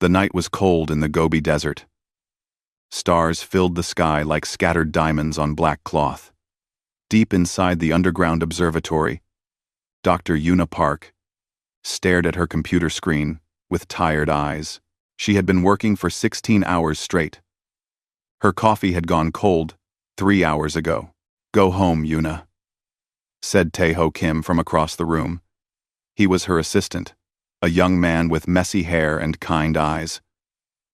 The night was cold in the Gobi Desert. Stars filled the sky like scattered diamonds on black cloth. Deep inside the underground observatory, Dr. Una Park stared at her computer screen with tired eyes. She had been working for 16 hours straight. Her coffee had gone cold 3 hours ago. "Go home, Una," said Tae-ho Kim from across the room. He was her assistant, a young man with messy hair and kind eyes.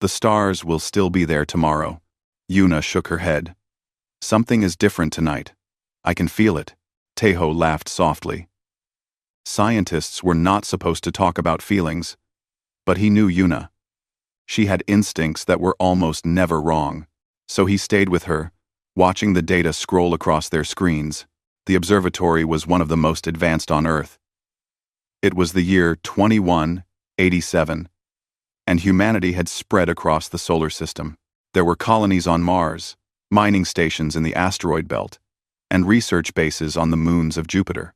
"The stars will still be there tomorrow." Una shook her head. "Something is different tonight. I can feel it." Tae-ho laughed softly. Scientists were not supposed to talk about feelings, but he knew Una. She had instincts that were almost never wrong, so he stayed with her, watching the data scroll across their screens. The observatory was one of the most advanced on Earth. It was the year 2187, and humanity had spread across the solar system. There were colonies on Mars, mining stations in the asteroid belt, and research bases on the moons of Jupiter.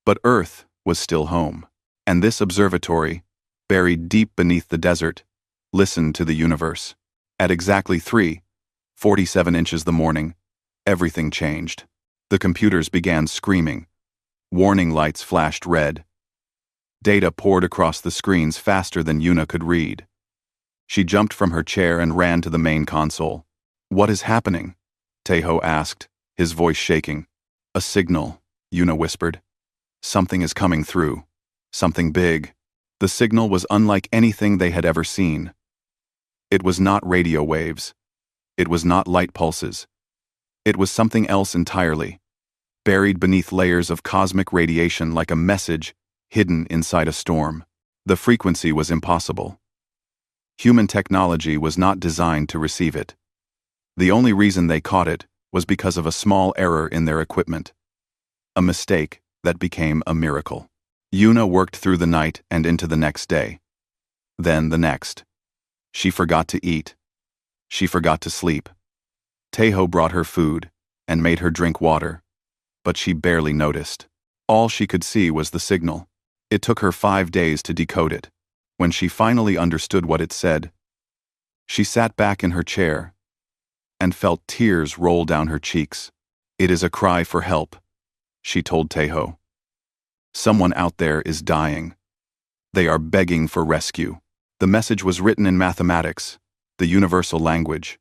But Earth was still home, and this observatory, buried deep beneath the desert, listened to the universe. At exactly 3:47 inches the morning, everything changed. The computers began screaming. Warning lights flashed red. Data poured across the screens faster than Una could read. She jumped from her chair and ran to the main console. "What is happening?" Tae-ho asked, his voice shaking. "A signal," Una whispered. "Something is coming through. Something big." The signal was unlike anything they had ever seen. It was not radio waves. It was not light pulses. It was something else entirely, buried beneath layers of cosmic radiation like a message hidden inside a storm. The frequency was impossible. Human technology was not designed to receive it. The only reason they caught it was because of a small error in their equipment. A mistake that became a miracle. Una worked through the night and into the next day. Then the next. She forgot to eat. She forgot to sleep. Tae-ho brought her food and made her drink water, but she barely noticed. All she could see was the signal. It took her 5 days to decode it. When she finally understood what it said, she sat back in her chair and felt tears roll down her cheeks. "It is a cry for help," she told Tae-ho. "Someone out there is dying. They are begging for rescue." The message was written in mathematics, the universal language.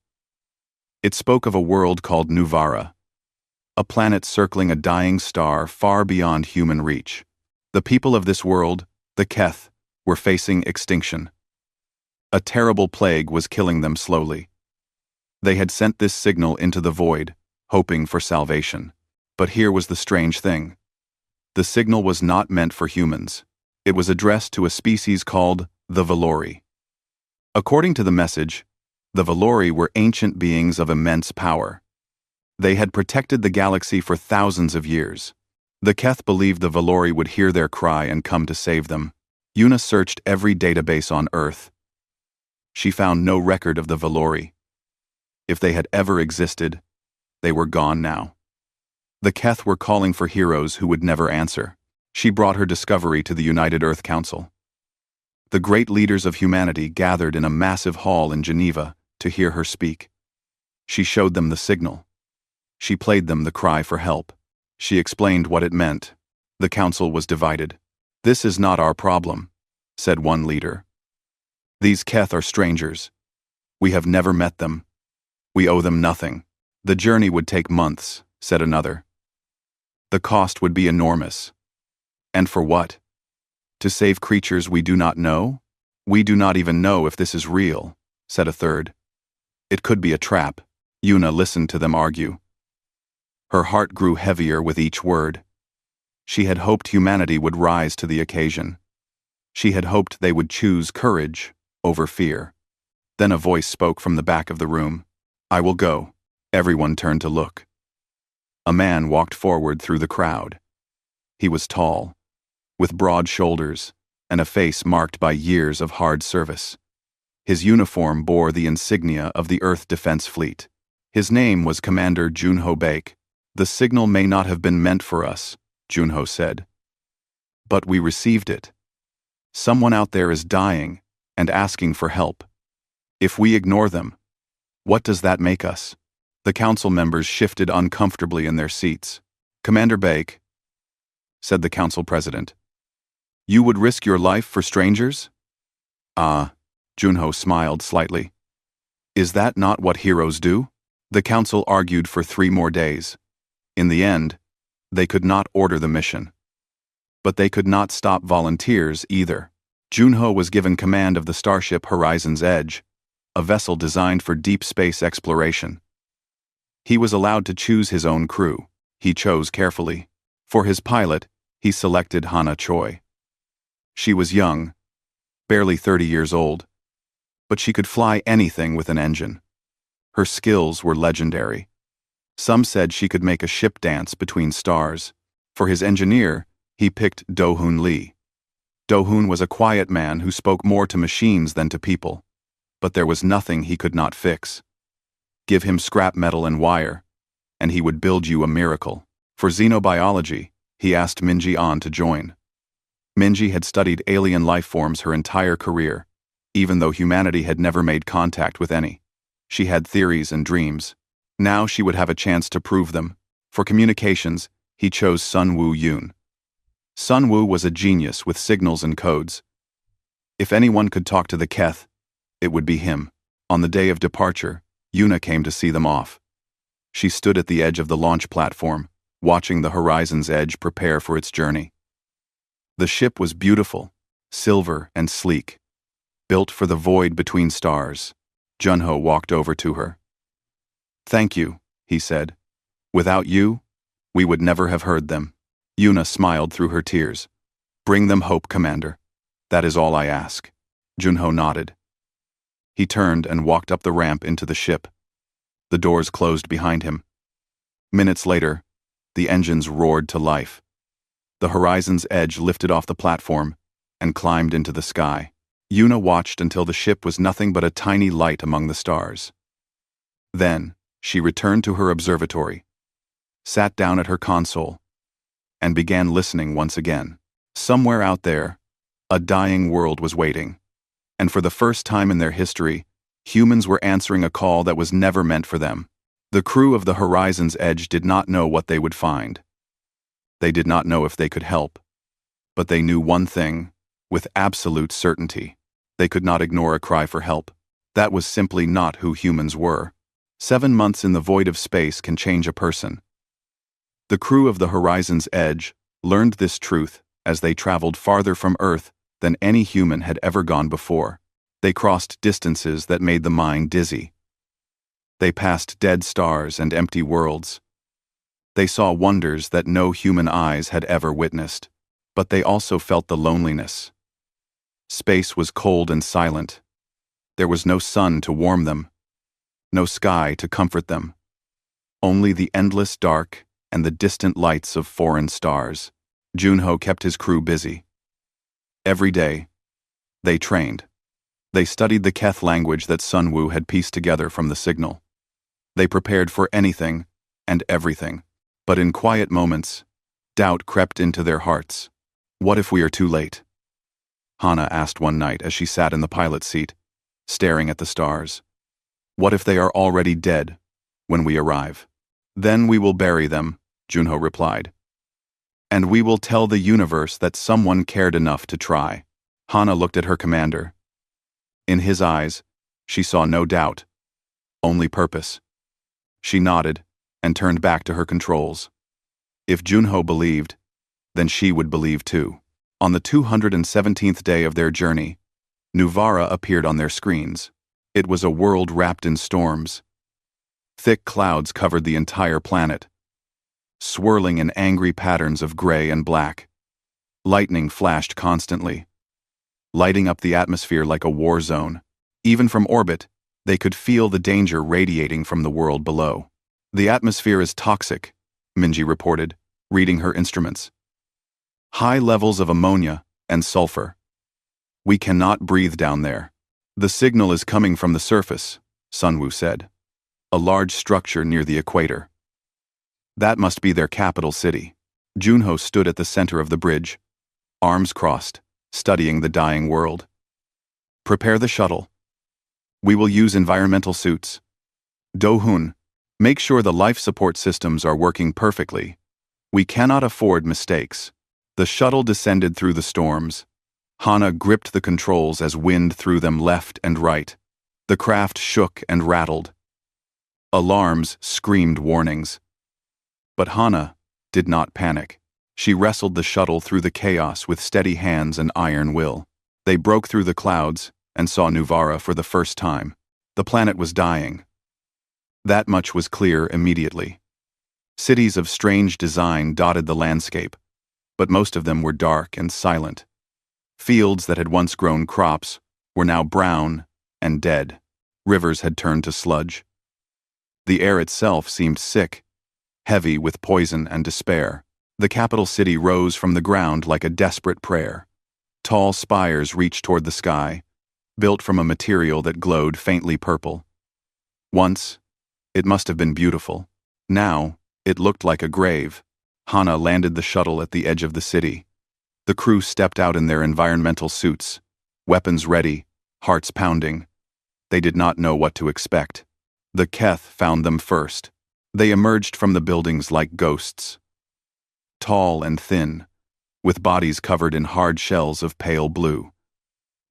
It spoke of a world called Nuvara, a planet circling a dying star far beyond human reach. The people of this world, the Keth, were facing extinction. A terrible plague was killing them slowly. They had sent this signal into the void, hoping for salvation. But here was the strange thing. The signal was not meant for humans. It was addressed to a species called the Valori. According to the message, the Valori were ancient beings of immense power. They had protected the galaxy for thousands of years. The Keth believed the Valori would hear their cry and come to save them. Una searched every database on Earth. She found no record of the Valori. If they had ever existed, they were gone now. The Keth were calling for heroes who would never answer. She brought her discovery to the United Earth Council. The great leaders of humanity gathered in a massive hall in Geneva to hear her speak. She showed them the signal. She played them the cry for help. She explained what it meant. The council was divided. "This is not our problem," said one leader. "These Keth are strangers. We have never met them. We owe them nothing." "The journey would take months," said another. "The cost would be enormous." "And for what? To save creatures we do not know? We do not even know if this is real," said a third. "It could be a trap." Una listened to them argue. Her heart grew heavier with each word. She had hoped humanity would rise to the occasion. She had hoped they would choose courage over fear. Then a voice spoke from the back of the room. "I will go." Everyone turned to look. A man walked forward through the crowd. He was tall, with broad shoulders, and a face marked by years of hard service. His uniform bore the insignia of the Earth Defense Fleet. His name was Commander Junho Baek. "The signal may not have been meant for us," Junho said. "But we received it. Someone out there is dying, and asking for help. If we ignore them, what does that make us? The council members shifted uncomfortably in their seats. Commander Baek, said the council president, you would risk your life for strangers? Ah, Junho smiled slightly. Is that not what heroes do? The council argued for 3 more days. In the end, they could not order the mission. But they could not stop volunteers either. Junho was given command of the starship Horizon's Edge, a vessel designed for deep space exploration. He was allowed to choose his own crew. He chose carefully. For his pilot, he selected Hana Choi. She was young, barely 30 years old, but she could fly anything with an engine. Her skills were legendary. Some said she could make a ship dance between stars. For his engineer, he picked Do-hoon Lee. Do-hoon was a quiet man who spoke more to machines than to people. But there was nothing he could not fix. Give him scrap metal and wire, and he would build you a miracle. For xenobiology, he asked Minji An to join. Minji had studied alien life forms her entire career, even though humanity had never made contact with any. She had theories and dreams. Now she would have a chance to prove them. For communications, he chose Sun Woo Yoon. Sun Woo was a genius with signals and codes. If anyone could talk to the Keth, it would be him. On the day of departure, Yuna came to see them off. She stood at the edge of the launch platform, watching the Horizon's Edge prepare for its journey. The ship was beautiful, silver and sleek, built for the void between stars. Junho walked over to her. Thank you, he said. Without you, we would never have heard them. Yuna smiled through her tears. Bring them hope, Commander. That is all I ask. Junho nodded. He turned and walked up the ramp into the ship. The doors closed behind him. Minutes later, the engines roared to life. The Horizon's Edge lifted off the platform and climbed into the sky. Yuna watched until the ship was nothing but a tiny light among the stars. Then, she returned to her observatory, sat down at her console, and began listening once again. Somewhere out there, a dying world was waiting. And for the first time in their history, humans were answering a call that was never meant for them. The crew of the Horizon's Edge did not know what they would find. They did not know if they could help. But they knew one thing, with absolute certainty. They could not ignore a cry for help. That was simply not who humans were. 7 months in the void of space can change a person. The crew of the Horizon's Edge learned this truth as they traveled farther from Earth than any human had ever gone before. They crossed distances that made the mind dizzy. They passed dead stars and empty worlds. They saw wonders that no human eyes had ever witnessed, but they also felt the loneliness. Space was cold and silent. There was no sun to warm them, no sky to comfort them. Only the endless dark and the distant lights of foreign stars. Junho kept his crew busy. Every day, they trained. They studied the Keth language that Sun Woo had pieced together from the signal. They prepared for anything and everything. But in quiet moments, doubt crept into their hearts. What if we are too late? Hana asked one night as she sat in the pilot's seat, staring at the stars. What if they are already dead when we arrive? Then we will bury them, Junho replied. And we will tell the universe that someone cared enough to try. Hana looked at her commander. In his eyes, she saw no doubt, only purpose. She nodded and turned back to her controls. If Junho believed, then she would believe too. On the 217th day of their journey, Nuvara appeared on their screens. It was a world wrapped in storms. Thick clouds covered the entire planet, swirling in angry patterns of gray and black. Lightning flashed constantly, lighting up the atmosphere like a war zone. Even from orbit, they could feel the danger radiating from the world below. The atmosphere is toxic, Minji reported, reading her instruments. High levels of ammonia and sulfur. We cannot breathe down there. The signal is coming from the surface, Sun Woo said. A large structure near the equator. That must be their capital city. Junho stood at the center of the bridge, arms crossed, studying the dying world. Prepare the shuttle. We will use environmental suits. Do-hun, make sure the life support systems are working perfectly. We cannot afford mistakes. The shuttle descended through the storms. Hana gripped the controls as wind threw them left and right. The craft shook and rattled. Alarms screamed warnings. But Hana did not panic. She wrestled the shuttle through the chaos with steady hands and iron will. They broke through the clouds and saw Nuvara for the first time. The planet was dying. That much was clear immediately. Cities of strange design dotted the landscape, but most of them were dark and silent. Fields that had once grown crops were now brown and dead. Rivers had turned to sludge. The air itself seemed sick, heavy with poison and despair. The capital city rose from the ground like a desperate prayer. Tall spires reached toward the sky, built from a material that glowed faintly purple. Once, it must have been beautiful. Now, it looked like a grave. Hana landed the shuttle at the edge of the city. The crew stepped out in their environmental suits, weapons ready, hearts pounding. They did not know what to expect. The Keth found them first. They emerged from the buildings like ghosts. Tall and thin, with bodies covered in hard shells of pale blue.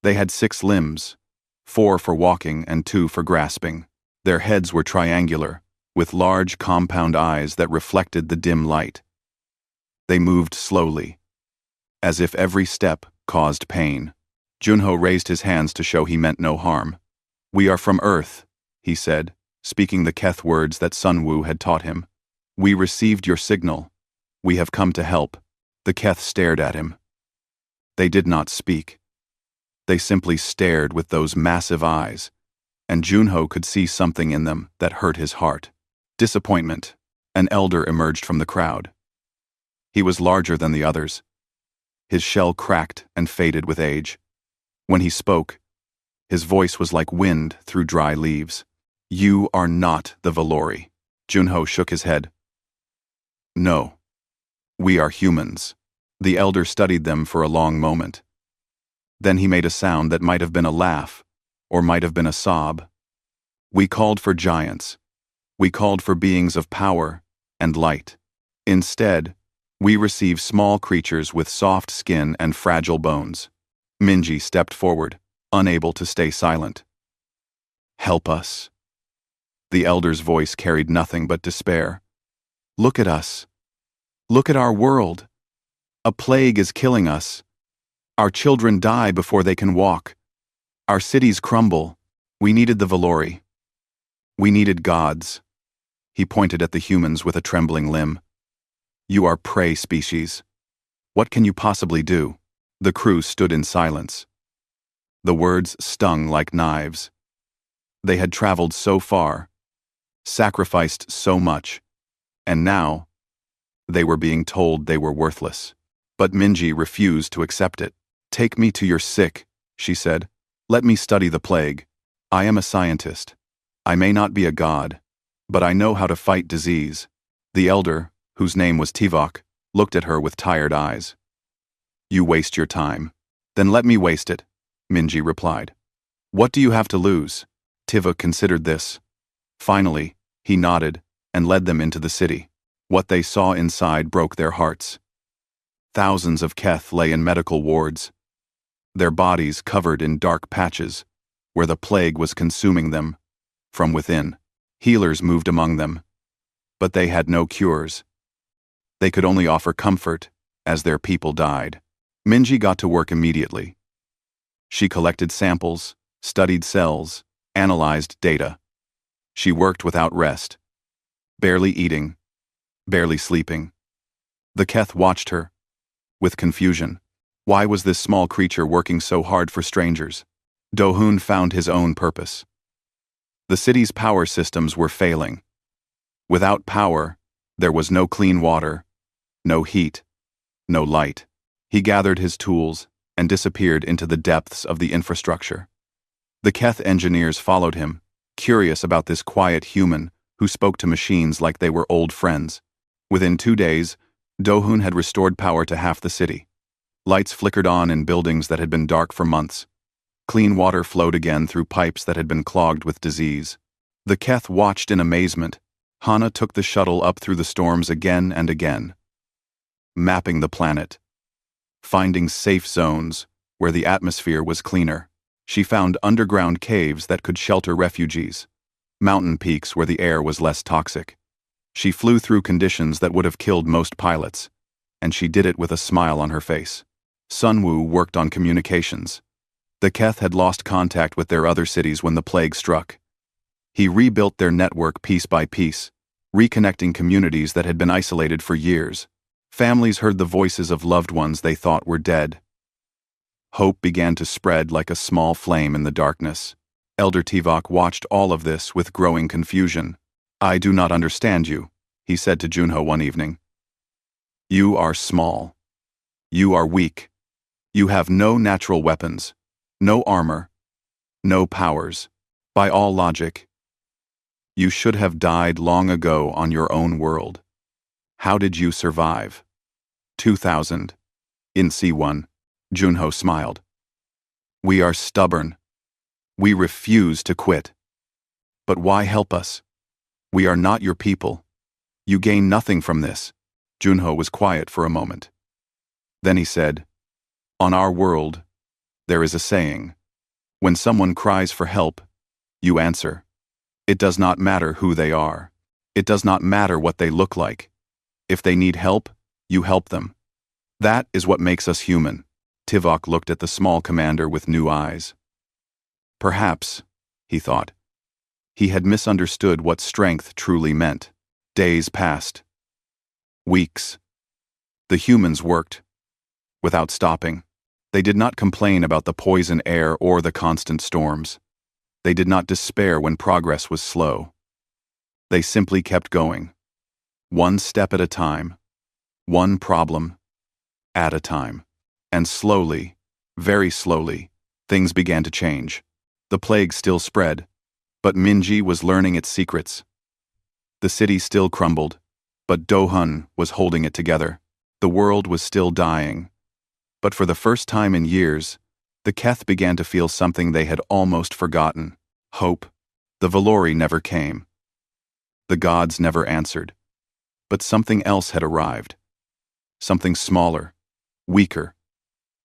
They had 6 limbs, 4 for walking and 2 for grasping. Their heads were triangular, with large compound eyes that reflected the dim light. They moved slowly, as if every step caused pain. Junho raised his hands to show he meant no harm. "We are from Earth," he said, speaking the Keth words that Sunwoo had taught him. "We received your signal. We have come to help." The Keth stared at him. They did not speak. They simply stared with those massive eyes, and Junho could see something in them that hurt his heart. Disappointment. An elder emerged from the crowd. He was larger than the others. His shell cracked and faded with age. When he spoke, his voice was like wind through dry leaves. "You are not the Valori." Junho shook his head. "No. We are humans." The elder studied them for a long moment. Then he made a sound that might have been a laugh, or might have been a sob. "We called for giants. We called for beings of power and light. Instead, we receive small creatures with soft skin and fragile bones." Minji stepped forward, unable to stay silent. "Help us." The elder's voice carried nothing but despair. "Look at us. Look at our world. A plague is killing us. Our children die before they can walk. Our cities crumble. We needed the Valori. We needed gods." He pointed at the humans with a trembling limb. "You are prey species. What can you possibly do?" The crew stood in silence. The words stung like knives. They had traveled so far, sacrificed so much, and now they were being told they were worthless. But Minji refused to accept it. "Take me to your sick," she said. "Let me study the plague. I am a scientist. I may not be a god, but I know how to fight disease." The elder, whose name was Tivok, looked at her with tired eyes. "You waste your time." "Then let me waste it," Minji replied. "What do you have to lose?" Tivok considered this. Finally, he nodded and led them into the city. What they saw inside broke their hearts. Thousands of Keth lay in medical wards, their bodies covered in dark patches, where the plague was consuming them from within. Healers moved among them, but they had no cures. They could only offer comfort as their people died. Minji got to work immediately. She collected samples, studied cells, analyzed data. She worked without rest, barely eating, barely sleeping. The Keth watched her, with confusion. Why was this small creature working so hard for strangers? Do-hun found his own purpose. The city's power systems were failing. Without power, there was no clean water, no heat, no light. He gathered his tools and disappeared into the depths of the infrastructure. The Keth engineers followed him, curious about this quiet human who spoke to machines like they were old friends. Within 2 days, Do-hun had restored power to half the city. Lights flickered on in buildings that had been dark for months. Clean water flowed again through pipes that had been clogged with disease. The Keth watched in amazement. Hana took the shuttle up through the storms again and again, mapping the planet, finding safe zones where the atmosphere was cleaner. She found underground caves that could shelter refugees, mountain peaks where the air was less toxic. She flew through conditions that would have killed most pilots, and she did it with a smile on her face. Sunwoo worked on communications. The Keth had lost contact with their other cities when the plague struck. He rebuilt their network piece by piece, reconnecting communities that had been isolated for years. Families heard the voices of loved ones they thought were dead. Hope began to spread like a small flame in the darkness. Elder Tuvok watched all of this with growing confusion. "I do not understand you," he said to Junho one evening. "You are small. You are weak. You have no natural weapons, no armor, no powers. By all logic, you should have died long ago on your own world. How did you survive?" 2000. In C1, Junho smiled. "We are stubborn. We refuse to quit. But why help us? We are not your people. You gain nothing from this." Junho was quiet for a moment. Then he said, "On our world, there is a saying. When someone cries for help, you answer. It does not matter who they are. It does not matter what they look like. If they need help, you help them. That is what makes us human." Tuvok looked at the small commander with new eyes. Perhaps, he thought, he had misunderstood what strength truly meant. Days passed. Weeks. The humans worked, without stopping. They did not complain about the poison air or the constant storms. They did not despair when progress was slow. They simply kept going, one step at a time, one problem at a time. And slowly, very slowly, things began to change. The plague still spread, but Minji was learning its secrets. The city still crumbled, but Do-hun was holding it together. The world was still dying. But for the first time in years, the Keth began to feel something they had almost forgotten: hope. The Valori never came. The gods never answered. But something else had arrived. Something smaller, weaker,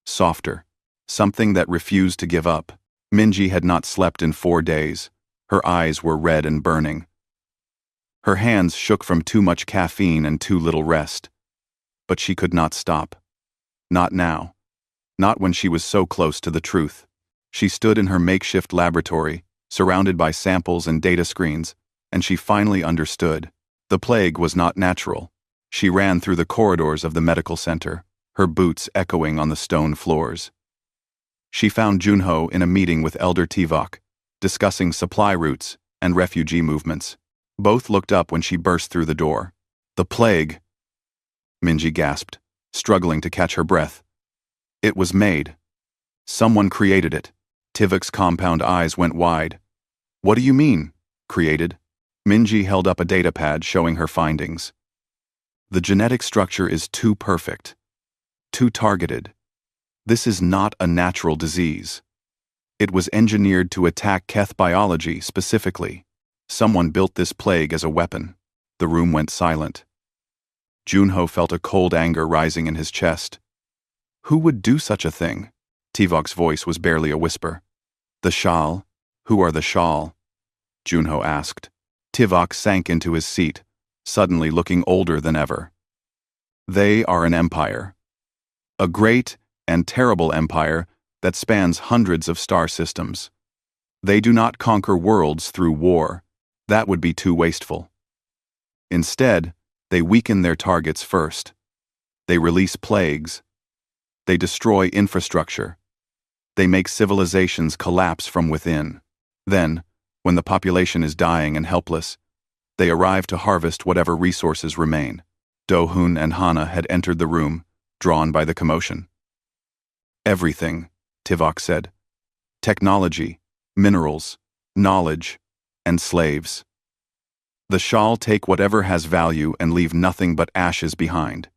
softer. Something that refused to give up. Minji had not slept in 4 days. Her eyes were red and burning. Her hands shook from too much caffeine and too little rest. But she could not stop. Not now. Not when she was so close to the truth. She stood in her makeshift laboratory, surrounded by samples and data screens, and she finally understood. The plague was not natural. She ran through the corridors of the medical center, her boots echoing on the stone floors. She found Junho in a meeting with Elder Tuvok, discussing supply routes and refugee movements. Both looked up when she burst through the door. "The plague," Minji gasped, struggling to catch her breath. "It was made. Someone created it." Tuvok's compound eyes went wide. "What do you mean, created?" Minji held up a data pad showing her findings. "The genetic structure is too perfect, too targeted. This is not a natural disease. It was engineered to attack Keth biology specifically. Someone built this plague as a weapon." The room went silent. Junho felt a cold anger rising in his chest. Who would do such a thing? Tuvok's voice was barely a whisper. "The Shal? Who are the Shal?" Junho asked. Tuvok sank into his seat, suddenly looking older than ever. "They are an empire. A great and terrible empire that spans hundreds of star systems. They do not conquer worlds through war. That would be too wasteful. Instead, they weaken their targets first. They release plagues. They destroy infrastructure. They make civilizations collapse from within. Then, when the population is dying and helpless, they arrive to harvest whatever resources remain." Do-hun and Hana had entered the room, drawn by the commotion. "Everything," Tuvok said. "Technology, minerals, knowledge, and slaves. The Shal take whatever has value and leave nothing but ashes behind.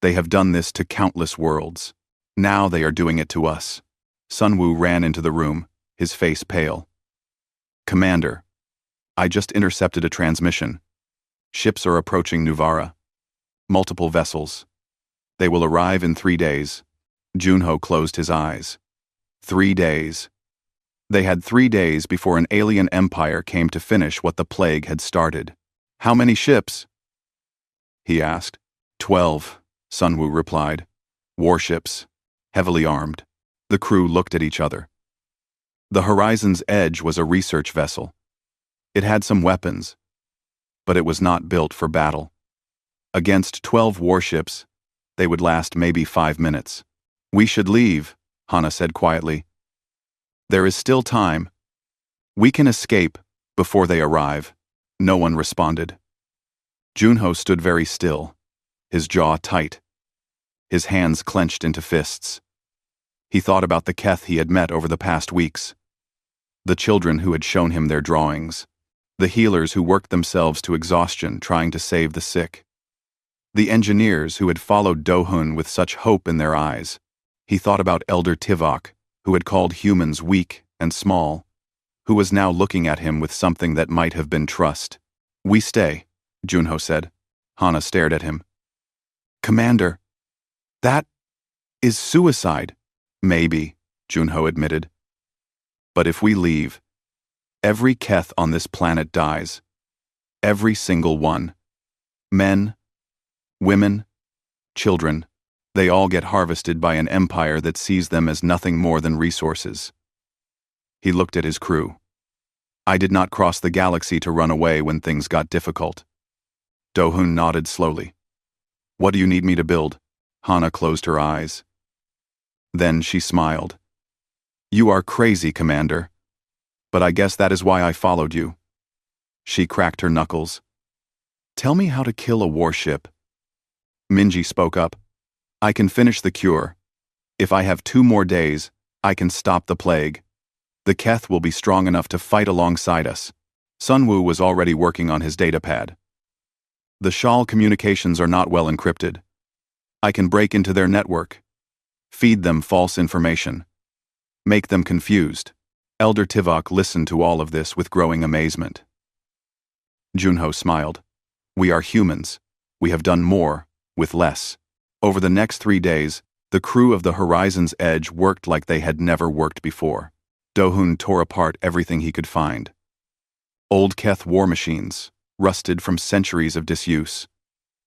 They have done this to countless worlds. Now they are doing it to us. Sunwoo ran into the room, his face pale. "Commander, I just intercepted a transmission. Ships are approaching Nuvara. Multiple vessels. They will arrive in 3 days." Junho closed his eyes. 3 days. They had 3 days before an alien empire came to finish what the plague had started. "How many ships?" he asked. 12, Sunwoo replied. "Warships, heavily armed." The crew looked at each other. The Horizon's Edge was a research vessel. It had some weapons, but it was not built for battle. Against 12 warships, they would last maybe 5 minutes. "We should leave," Hana said quietly. "There is still time. We can escape before they arrive." No one responded. Junho stood very still, his jaw tight, his hands clenched into fists. He thought about the Keth he had met over the past weeks, the children who had shown him their drawings, the healers who worked themselves to exhaustion trying to save the sick, the engineers who had followed Do-hun with such hope in their eyes. He thought about Elder Tivok, who had called humans weak and small, who was now looking at him with something that might have been trust. "We stay," Junho said. Hana stared at him. "Commander, that is suicide." "Maybe," Junho admitted. "But if we leave, every Keth on this planet dies. Every single one. Men, women, children. They all get harvested by an empire that sees them as nothing more than resources." He looked at his crew. "I did not cross the galaxy to run away when things got difficult." Do-hun nodded slowly. "What do you need me to build?" Hana closed her eyes. Then she smiled. "You are crazy, Commander. But I guess that is why I followed you." She cracked her knuckles. "Tell me how to kill a warship." Minji spoke up. "I can finish the cure. If I have 2 more days, I can stop the plague. The Keth will be strong enough to fight alongside us." Sunwoo was already working on his datapad. "The Shal communications are not well encrypted. I can break into their network, feed them false information, make them confused." Elder Tivok listened to all of this with growing amazement. Junho smiled. "We are humans. We have done more, with less." Over the next 3 days, the crew of the Horizon's Edge worked like they had never worked before. Do-hun tore apart everything he could find. Old Keth war machines, rusted from centuries of disuse,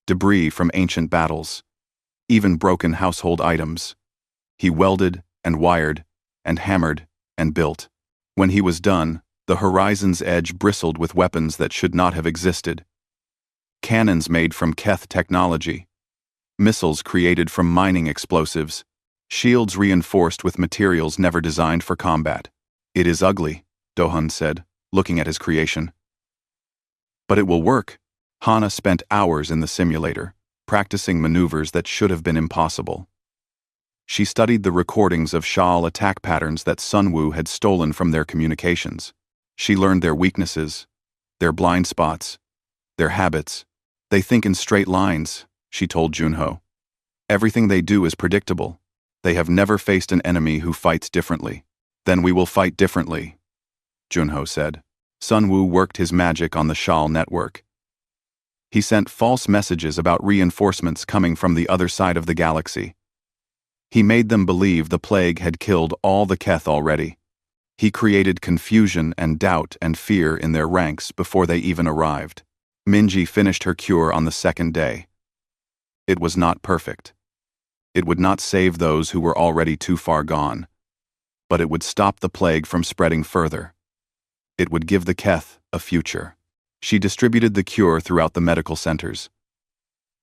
debris from ancient battles, even broken household items. He welded and wired and hammered and built. When he was done, the Horizon's Edge bristled with weapons that should not have existed. Cannons made from Keth technology, missiles created from mining explosives, shields reinforced with materials never designed for combat. "It is ugly," Do-hun said, looking at his creation. "But it will work." Hana spent hours in the simulator, practicing maneuvers that should have been impossible. She studied the recordings of Shal attack patterns that Sunwoo had stolen from their communications. She learned their weaknesses, their blind spots, their habits. "They think in straight lines," she told Junho. "Everything they do is predictable. They have never faced an enemy who fights differently." "Then we will fight differently," Junho said. Sunwoo worked his magic on the Shal network. He sent false messages about reinforcements coming from the other side of the galaxy. He made them believe the plague had killed all the Keth already. He created confusion and doubt and fear in their ranks before they even arrived. Minji finished her cure on the 2nd day. It was not perfect. It would not save those who were already too far gone, but it would stop the plague from spreading further. It would give the Keth a future. She distributed the cure throughout the medical centers.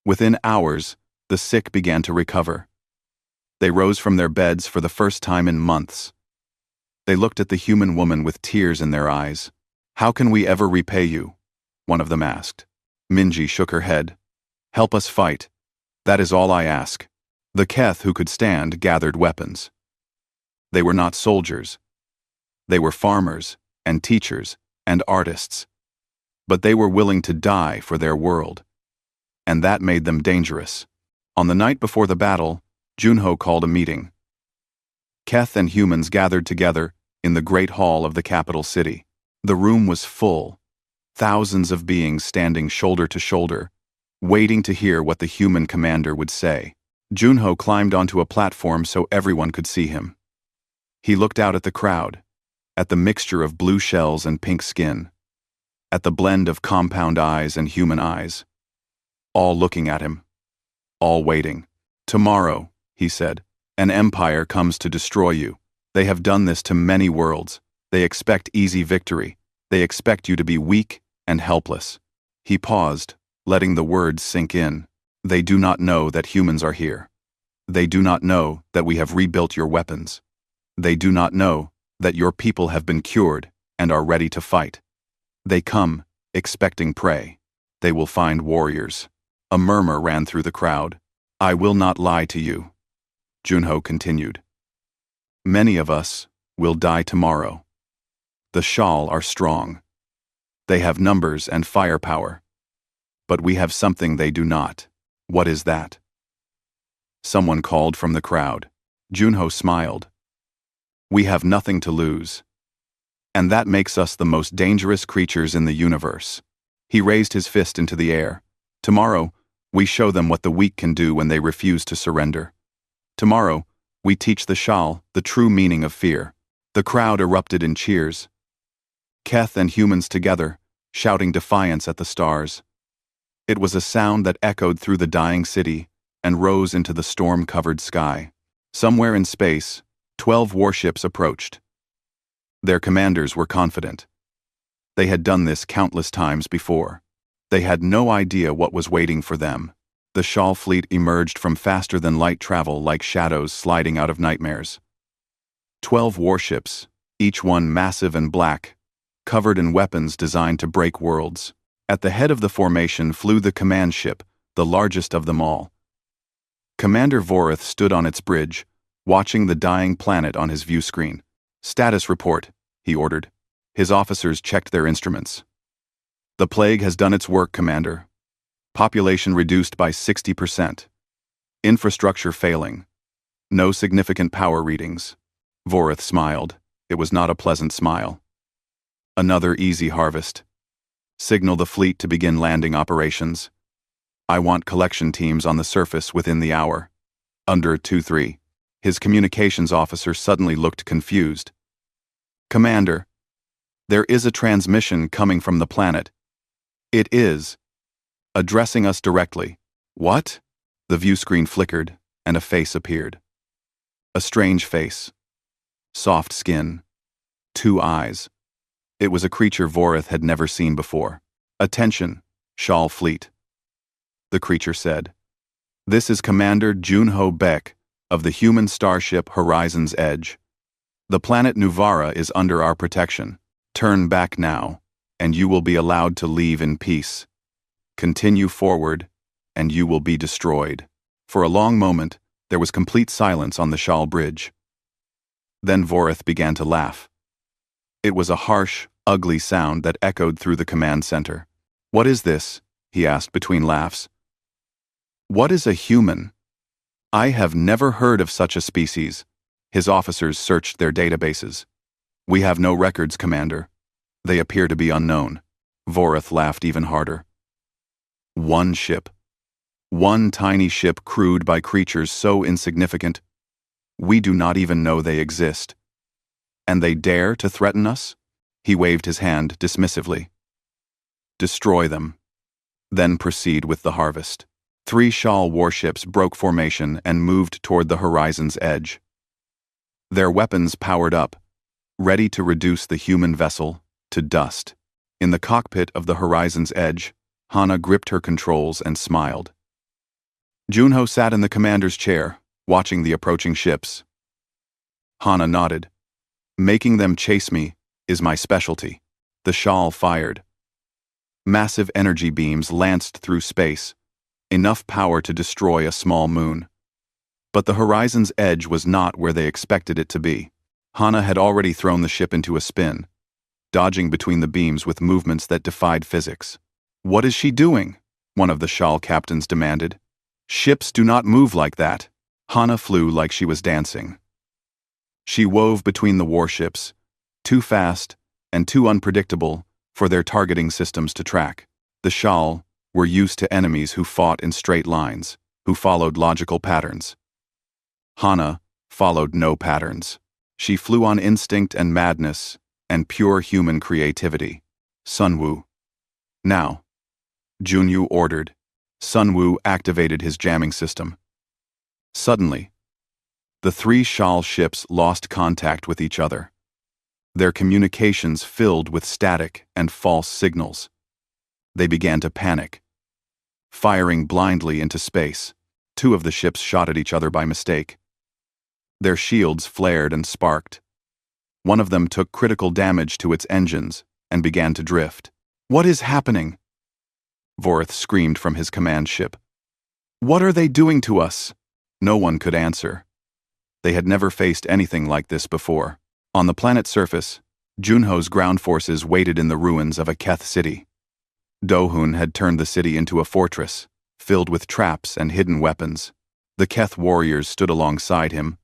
Within hours, the sick began to recover. They rose from their beds for the first time in months. They looked at the human woman with tears in their eyes. "How can we ever repay you?" one of them asked. Minji shook her head. "Help us fight. That is all I ask." The Keth who could stand gathered weapons. They were not soldiers. They were farmers and teachers and artists. But they were willing to die for their world. And that made them dangerous. On the night before the battle, Junho called a meeting. Keth and humans gathered together in the great hall of the capital city. The room was full, thousands of beings standing shoulder to shoulder, waiting to hear what the human commander would say. Junho climbed onto a platform so everyone could see him. He looked out at the crowd, at the mixture of blue shells and pink skin, at the blend of compound eyes and human eyes. All looking at him, all waiting. "Tomorrow," he said, "an empire comes to destroy you. They have done this to many worlds. They expect easy victory. They expect you to be weak and helpless." He paused, letting the words sink in. "They do not know that humans are here. They do not know that we have rebuilt your weapons. They do not know that your people have been cured and are ready to fight. They come, expecting prey. They will find warriors." A murmur ran through the crowd. "I will not lie to you," Junho continued. "Many of us will die tomorrow. The Shal are strong. They have numbers and firepower. But we have something they do not. What is that?" Someone called from the crowd. Junho smiled. "We have nothing to lose. And that makes us the most dangerous creatures in the universe." He raised his fist into the air. "Tomorrow, we show them what the weak can do when they refuse to surrender. Tomorrow, we teach the Shal the true meaning of fear." The crowd erupted in cheers. Keth and humans together, shouting defiance at the stars. It was a sound that echoed through the dying city and rose into the storm-covered sky. Somewhere in space, 12 warships approached. Their commanders were confident. They had done this countless times before. They had no idea what was waiting for them. The Shal fleet emerged from faster-than-light travel like shadows sliding out of nightmares. 12 warships, each one massive and black, covered in weapons designed to break worlds. At the head of the formation flew the command ship, the largest of them all. Commander Vorith stood on its bridge, watching the dying planet on his view screen. "Status report," he ordered. His officers checked their instruments. "The plague has done its work, Commander. Population reduced by 60%. Infrastructure failing. No significant power readings." Vorith smiled. It was not a pleasant smile. "Another easy harvest. Signal the fleet to begin landing operations. I want collection teams on the surface within the hour. Under 2-3. His communications officer suddenly looked confused. "Commander, there is a transmission coming from the planet. It is addressing us directly." "What?" The view screen flickered, and a face appeared. A strange face. Soft skin. 2 eyes. It was a creature Vorith had never seen before. "Attention, Shal Fleet," the creature said. "This is Commander Junho Beck of the human starship Horizon's Edge. The planet Nuvara is under our protection. Turn back now, and you will be allowed to leave in peace. Continue forward, and you will be destroyed." For a long moment, there was complete silence on the Shal bridge. Then Vorith began to laugh. It was a harsh, ugly sound that echoed through the command center. "What is this?" he asked between laughs. "What is a human? I have never heard of such a species." His officers searched their databases. "We have no records, Commander. They appear to be unknown." Vorith laughed even harder. "One ship. One tiny ship crewed by creatures so insignificant, we do not even know they exist. And they dare to threaten us?" He waved his hand dismissively. "Destroy them. Then proceed with the harvest." 3 Shal warships broke formation and moved toward the Horizon's Edge. Their weapons powered up, ready to reduce the human vessel to dust. In the cockpit of the Horizon's Edge, Hana gripped her controls and smiled. Junho sat in the commander's chair, watching the approaching ships. Hana nodded. "Making them chase me is my specialty." The Shal fired. Massive energy beams lanced through space, enough power to destroy a small moon. But the Horizon's Edge was not where they expected it to be. Hana had already thrown the ship into a spin, dodging between the beams with movements that defied physics. "What is she doing?" one of the Shal captains demanded. "Ships do not move like that." Hana flew like she was dancing. She wove between the warships, too fast and too unpredictable for their targeting systems to track. The Shal were used to enemies who fought in straight lines, who followed logical patterns. Hana followed no patterns. She flew on instinct and madness and pure human creativity. Sunwoo. Now. Junyu ordered. Sunwoo activated his jamming system. Suddenly, the three Shal ships lost contact with each other. Their communications filled with static and false signals. They began to panic, firing blindly into space. Two of the ships shot at each other by mistake. Their shields flared and sparked. One of them took critical damage to its engines and began to drift. "What is happening?" Vorith screamed from his command ship. "What are they doing to us?" No one could answer. They had never faced anything like this before. On the planet's surface, Junho's ground forces waited in the ruins of a Keth city. Do-hun had turned the city into a fortress, filled with traps and hidden weapons. The Keth warriors stood alongside him,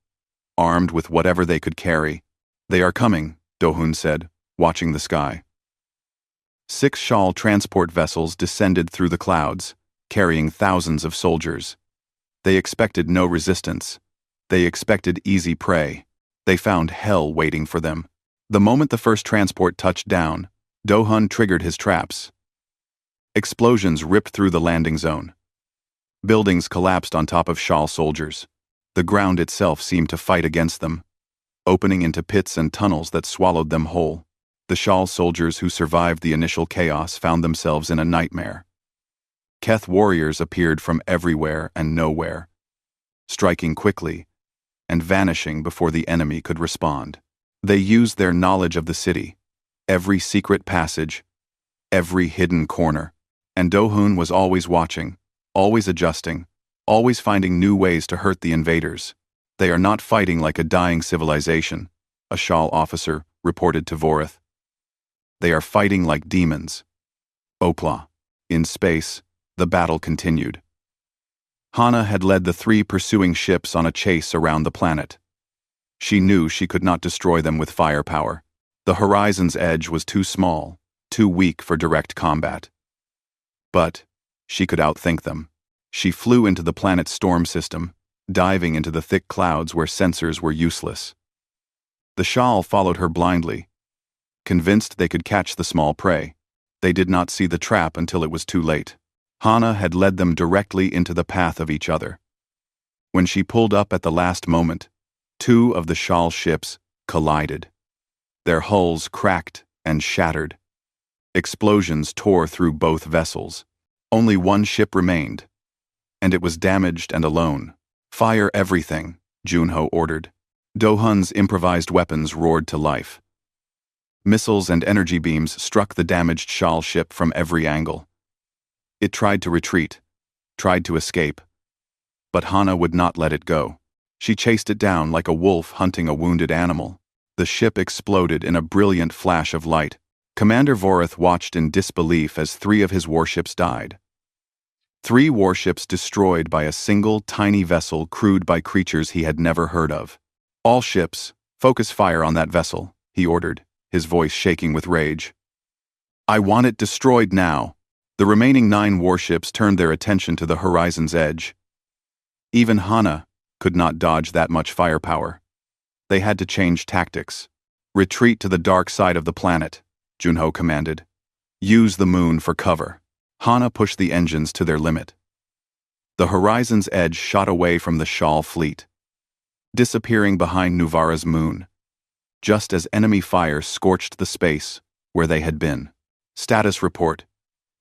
armed with whatever they could carry. "They are coming," Do-hun said, watching the sky. 6 Shal transport vessels descended through the clouds, carrying thousands of soldiers. They expected no resistance. They expected easy prey. They found hell waiting for them. The moment the first transport touched down, Do-hun triggered his traps. Explosions ripped through the landing zone. Buildings collapsed on top of Shal soldiers. The ground itself seemed to fight against them, opening into pits and tunnels that swallowed them whole. The Shal soldiers who survived the initial chaos found themselves in a nightmare. Keth warriors appeared from everywhere and nowhere, striking quickly and vanishing before the enemy could respond. They used their knowledge of the city, every secret passage, every hidden corner, and Do-hun was always watching, always adjusting, always finding new ways to hurt the invaders. "They are not fighting like a dying civilization," a Shal officer reported to Vorith. "They are fighting like demons." Opla. In space, the battle continued. Hana had led the 3 pursuing ships on a chase around the planet. She knew she could not destroy them with firepower. The horizon's edge was too small, too weak for direct combat. But she could outthink them. She flew into the planet's storm system, diving into the thick clouds where sensors were useless. The Shal followed her blindly, convinced they could catch the small prey. They did not see the trap until it was too late. Hana had led them directly into the path of each other. When she pulled up at the last moment, 2 of the Shal ships collided. Their hulls cracked and shattered. Explosions tore through both vessels. Only one ship remained, and it was damaged and alone. "Fire everything," Junho ordered. Do-hun's improvised weapons roared to life. Missiles and energy beams struck the damaged Shal ship from every angle. It tried to retreat, tried to escape, but Hana would not let it go. She chased it down like a wolf hunting a wounded animal. The ship exploded in a brilliant flash of light. Commander Vorith watched in disbelief as 3 of his warships died. 3 warships destroyed by a single tiny vessel crewed by creatures he had never heard of. "All ships, focus fire on that vessel," he ordered, his voice shaking with rage. "I want it destroyed now." The remaining 9 warships turned their attention to the horizon's edge. Even Hana could not dodge that much firepower. They had to change tactics. "Retreat to the dark side of the planet," Junho commanded. "Use the moon for cover." Hana pushed the engines to their limit. The horizon's edge shot away from the Shal fleet, disappearing behind Nuvara's moon, just as enemy fire scorched the space where they had been. "Status report,"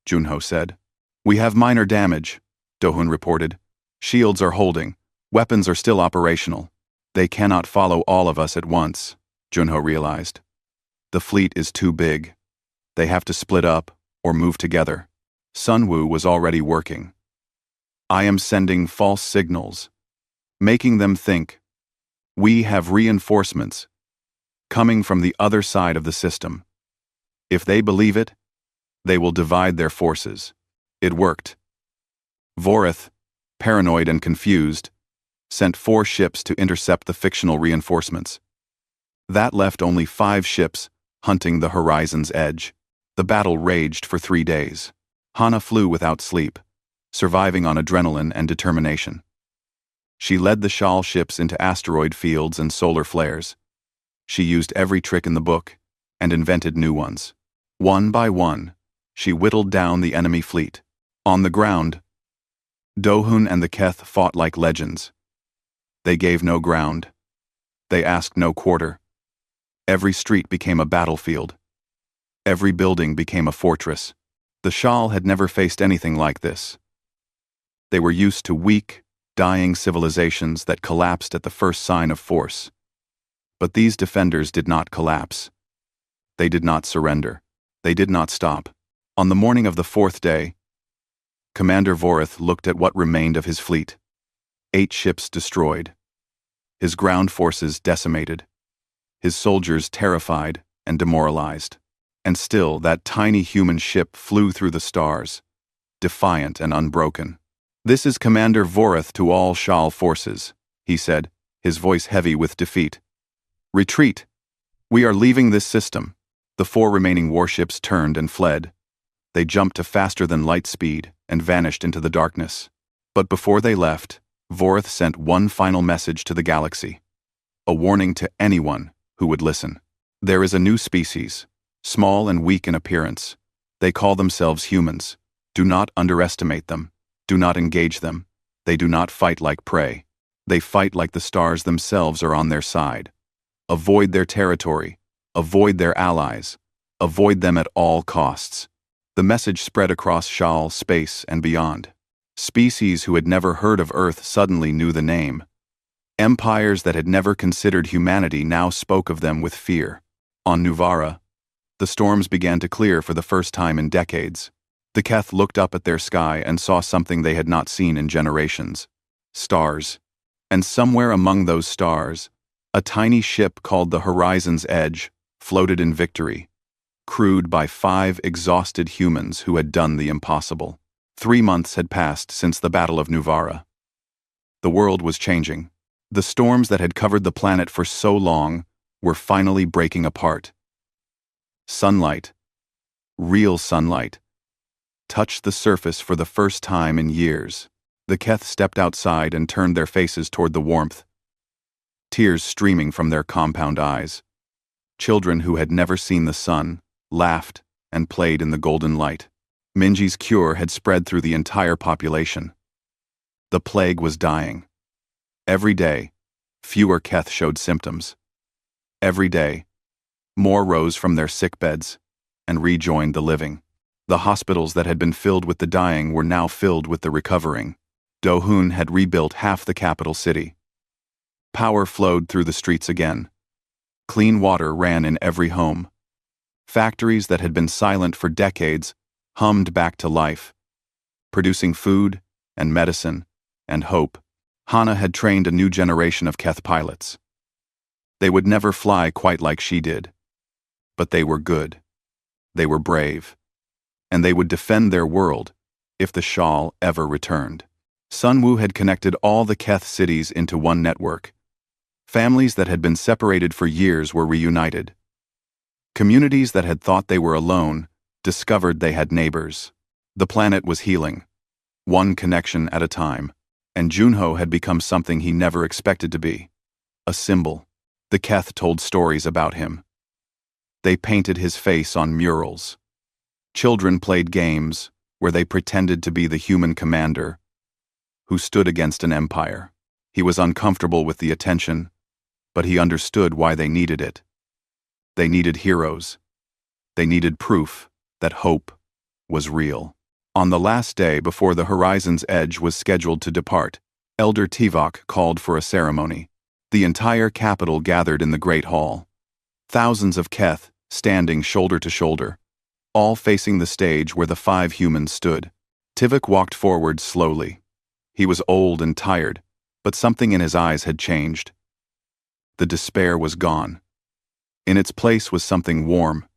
Junho said. "We have minor damage," Do-hun reported. "Shields are holding. Weapons are still operational. They cannot follow all of us at once," Junho realized. "The fleet is too big. They have to split up or move together." Sunwoo was already working. "I am sending false signals, making them think. We have reinforcements coming from the other side of the system. If they believe it, they will divide their forces." It worked. Vorith, paranoid and confused, sent 4 ships to intercept the fictional reinforcements. That left only 5 ships, hunting the horizon's edge. The battle raged for 3 days. Hana flew without sleep, surviving on adrenaline and determination. She led the Shal ships into asteroid fields and solar flares. She used every trick in the book, and invented new ones. One by one, she whittled down the enemy fleet. On the ground, Dohun and the Keth fought like legends. They gave no ground. They asked no quarter. Every street became a battlefield. Every building became a fortress. The Shal had never faced anything like this. They were used to weak, dying civilizations that collapsed at the first sign of force. But these defenders did not collapse. They did not surrender. They did not stop. On the morning of the 4th day, Commander Vorith looked at what remained of his fleet. 8 ships destroyed. His ground forces decimated. His soldiers terrified and demoralized. And still, that tiny human ship flew through the stars, defiant and unbroken. "This is Commander Vorith to all Shal forces," he said, his voice heavy with defeat. "Retreat. We are leaving this system." The 4 remaining warships turned and fled. They jumped to faster than light speed and vanished into the darkness. But before they left, Vorith sent one final message to the galaxy. A warning to anyone who would listen. There is a new species, small and weak in appearance. They call themselves humans. Do not underestimate them. Do not engage them. They do not fight like prey. They fight like the stars themselves are on their side. Avoid their territory. Avoid their allies. Avoid them at all costs. The message spread across Shal, space, and beyond. Species who had never heard of Earth suddenly knew the name. Empires that had never considered humanity now spoke of them with fear. On Nuvara, the storms began to clear for the first time in decades. The Keth looked up at their sky and saw something they had not seen in generations. Stars. And somewhere among those stars, a tiny ship called the Horizon's Edge floated in victory, crewed by 5 exhausted humans who had done the impossible. 3 months had passed since the Battle of Nuvara. The world was changing. The storms that had covered the planet for so long were finally breaking apart. Sunlight, real sunlight, touched the surface for the first time in years. The Keth stepped outside and turned their faces toward the warmth, tears streaming from their compound eyes. Children who had never seen the sun laughed and played in the golden light. Minji's cure had spread through the entire population. The plague was dying. Every day, fewer Keth showed symptoms. Every day, more rose from their sickbeds and rejoined the living. The hospitals that had been filled with the dying were now filled with the recovering. Dohun had rebuilt half the capital city. Power flowed through the streets again. Clean water ran in every home. Factories that had been silent for decades hummed back to life, producing food and medicine and hope. Hana had trained a new generation of Keth pilots. They would never fly quite like she did. But they were good. They were brave. And they would defend their world if the Shal ever returned. Sunwoo had connected all the Keth cities into one network. Families that had been separated for years were reunited. Communities that had thought they were alone discovered they had neighbors. The planet was healing, one connection at a time. And Junho had become something he never expected to be. A symbol. The Keth told stories about him. They painted his face on murals. Children played games where they pretended to be the human commander who stood against an empire. He was uncomfortable with the attention, but he understood why they needed it. They needed heroes. They needed proof that hope was real. On the last day before the Horizon's Edge was scheduled to depart, Elder Tivok called for a ceremony. The entire capital gathered in the Great Hall. Thousands of Keth standing shoulder to shoulder, all facing the stage where the 5 humans stood. Tivok walked forward slowly. He was old and tired, but something in his eyes had changed. The despair was gone. In its place was something warm,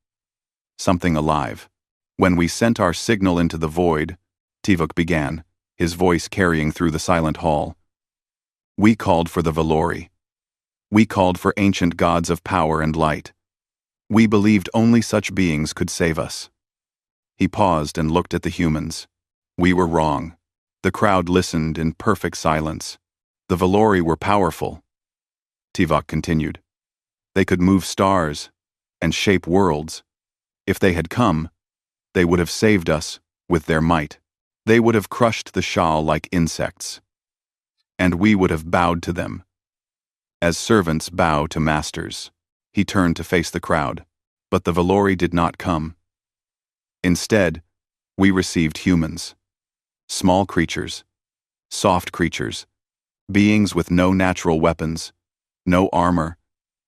something alive. "When we sent our signal into the void," Tivok began, his voice carrying through the silent hall, "we called for the Valori. We called for ancient gods of power and light. We believed only such beings could save us. He paused and looked at the humans. We were wrong. The crowd listened in perfect silence. The Valori were powerful. Tuvok continued. They could move stars and shape worlds. If they had come, they would have saved us with their might. They would have crushed the Shal like insects. And we would have bowed to them. As servants bow to masters. He turned to face the crowd. But the Valori did not come. Instead, we received humans. Small creatures. Soft creatures. Beings with no natural weapons. No armor.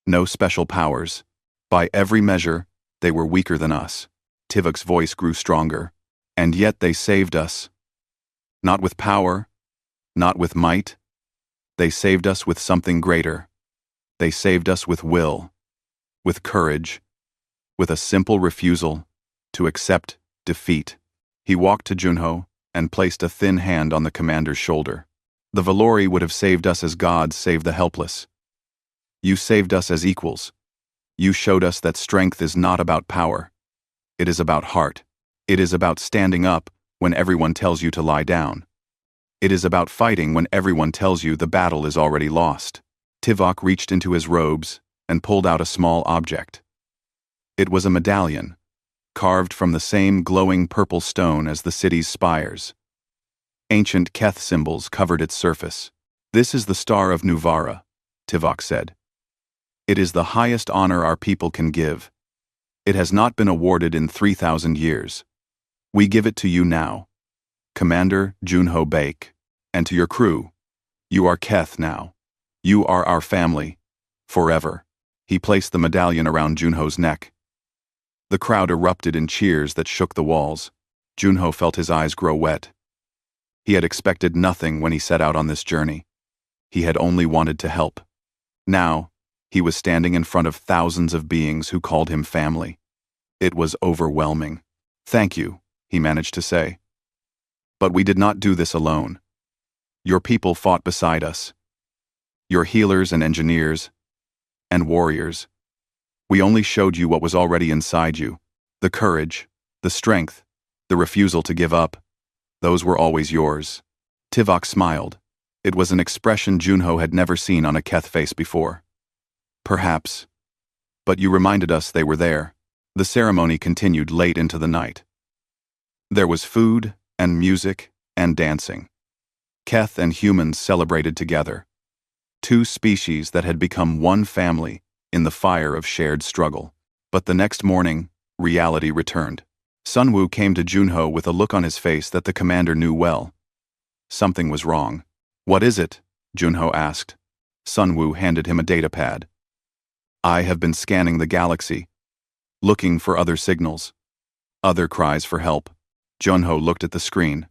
No special powers. By every measure, they were weaker than us. Tuvok's voice grew stronger. And yet they saved us. Not with power. Not with might. They saved us with something greater. They saved us with will. With courage. With a simple refusal to accept defeat. He walked to Junho and placed a thin hand on the commander's shoulder. The Valori would have saved us as gods save the helpless. You saved us as equals. You showed us that strength is not about power. It is about heart. It is about standing up when everyone tells you to lie down. It is about fighting when everyone tells you the battle is already lost. Tuvok reached into his robes and pulled out a small object. It was a medallion, carved from the same glowing purple stone as the city's spires. Ancient Keth symbols covered its surface. This is the Star of Nuvara, Tuvok said. It is the highest honor our people can give. It has not been awarded in 3,000 years. We give it to you now, Commander Junho Bake, and to your crew. You are Keth now. You are our family, forever. He placed the medallion around Junho's neck. The crowd erupted in cheers that shook the walls. Junho felt his eyes grow wet. He had expected nothing when he set out on this journey. He had only wanted to help. Now, he was standing in front of thousands of beings who called him family. It was overwhelming. Thank you, he managed to say. But we did not do this alone. Your people fought beside us. Your healers and engineers and warriors. We only showed you what was already inside you. The courage, the strength, the refusal to give up. Those were always yours. Tuvok smiled. It was an expression Junho had never seen on a Keth face before. Perhaps. But you reminded us they were there. The ceremony continued late into the night. There was food and music and dancing. Keth and humans celebrated together. Two species that had become one family in the fire of shared struggle. But the next morning, reality returned. Sunwoo came to Junho with a look on his face that the commander knew well. Something was wrong. What is it? Junho asked. Sunwoo handed him a datapad. I have been scanning the galaxy, looking for other signals, other cries for help. Junho looked at the screen.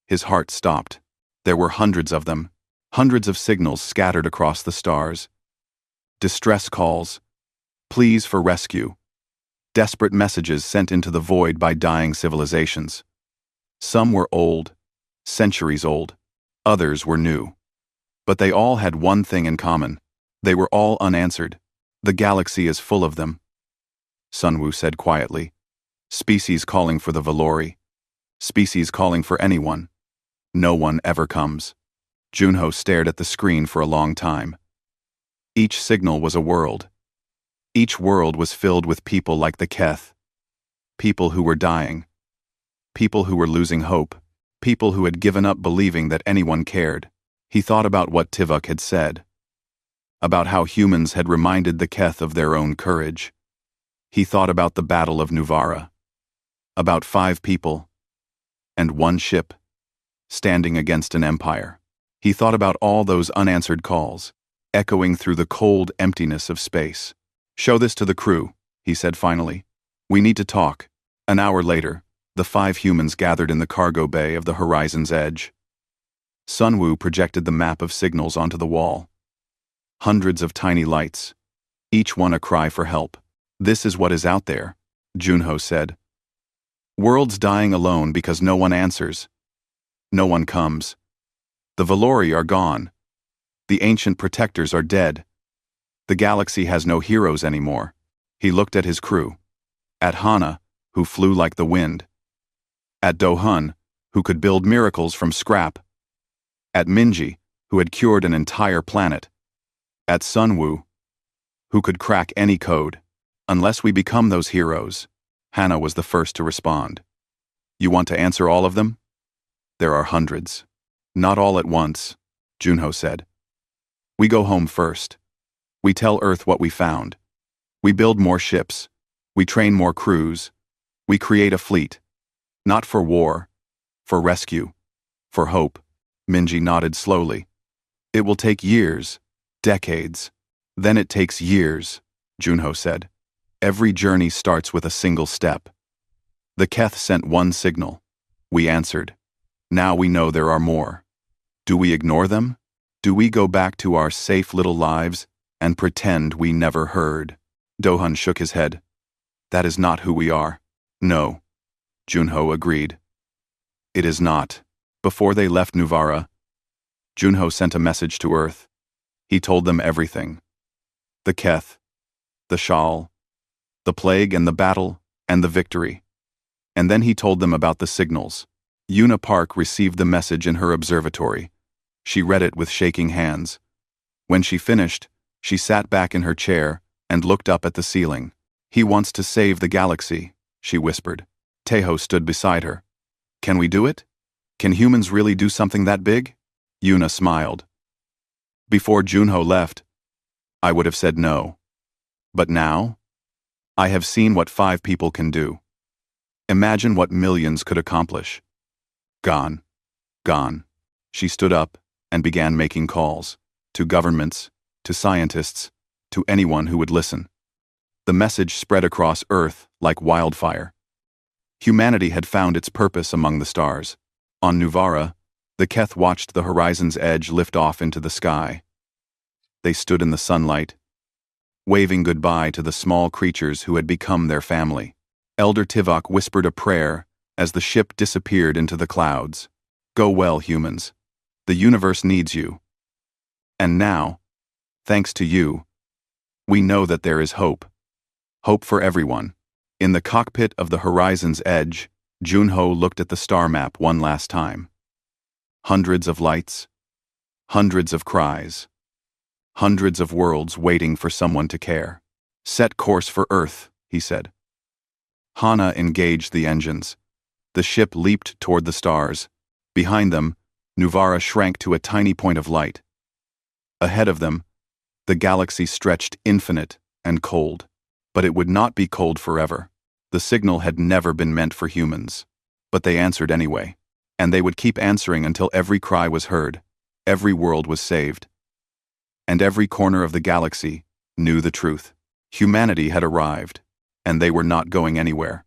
His heart stopped. There were hundreds of them, hundreds of signals scattered across the stars. Distress calls, pleas for rescue, desperate messages sent into the void by dying civilizations. Some were old, centuries old. Others were new. But they all had one thing in common. They were all unanswered. The galaxy is full of them. Sunwoo said quietly. Species calling for the Valori. Species calling for anyone. No one ever comes. Junho stared at the screen for a long time. Each signal was a world. Each world was filled with people like the Keth. People who were dying. People who were losing hope. People who had given up believing that anyone cared. He thought about what Tuvok had said. About how humans had reminded the Keth of their own courage. He thought about the Battle of Nuvara. About 5 people. And 1 ship. Standing against an empire. He thought about all those unanswered calls, echoing through the cold emptiness of space. Show this to the crew, he said finally. We need to talk. An hour later, the 5 humans gathered in the cargo bay of the horizon's edge. Sunwoo projected the map of signals onto the wall. Hundreds of tiny lights, each one a cry for help. This is what is out there, Junho said. Worlds dying alone because no one answers. No one comes. The Valori are gone. The ancient protectors are dead. The galaxy has no heroes anymore. He looked at his crew. At Hana, who flew like the wind. At Do-hun, who could build miracles from scrap. At Minji, who had cured an entire planet. At Sunwoo, who could crack any code. Unless we become those heroes. Hana was the first to respond. You want to answer all of them? There are hundreds. Not all at once, Junho said. We go home first. We tell Earth what we found. We build more ships. We train more crews. We create a fleet. Not for war. For rescue. For hope. Minji nodded slowly. It will take years. Decades. Then it takes years, Junho said. Every journey starts with a single step. The Keth sent one signal. We answered. Now we know there are more. Do we ignore them? Do we go back to our safe little lives and pretend we never heard? Do-hun shook his head. That is not who we are. No. Junho agreed. It is not. Before they left Nuvara, Junho sent a message to Earth. He told them everything. The Keth, the Shawl, the plague and the battle and the victory. And then he told them about the signals. Una Park received the message in her observatory. She read it with shaking hands. When she finished, she sat back in her chair and looked up at the ceiling. He wants to save the galaxy, she whispered. Teho stood beside her. Can we do it? Can humans really do something that big? Una smiled. Before Junho left, I would have said no. But now, I have seen what 5 people can do. Imagine what millions could accomplish. Gone. Gone. She stood up and began making calls. To governments, to scientists, to anyone who would listen. The message spread across Earth like wildfire. Humanity had found its purpose among the stars. On Nuvara, the Keth watched the horizon's edge lift off into the sky. They stood in the sunlight, waving goodbye to the small creatures who had become their family. Elder Tivok whispered a prayer as the ship disappeared into the clouds. Go well, humans. The universe needs you. And now, thanks to you, we know that there is hope. Hope for everyone. In the cockpit of the horizon's edge, Junho looked at the star map one last time. Hundreds of lights. Hundreds of cries. Hundreds of worlds waiting for someone to care. Set course for Earth, he said. Hana engaged the engines. The ship leaped toward the stars. Behind them, Nuvara shrank to a tiny point of light. Ahead of them, the galaxy stretched infinite and cold. But it would not be cold forever. The signal had never been meant for humans. But they answered anyway. And they would keep answering until every cry was heard, every world was saved. And every corner of the galaxy knew the truth. Humanity had arrived, and they were not going anywhere.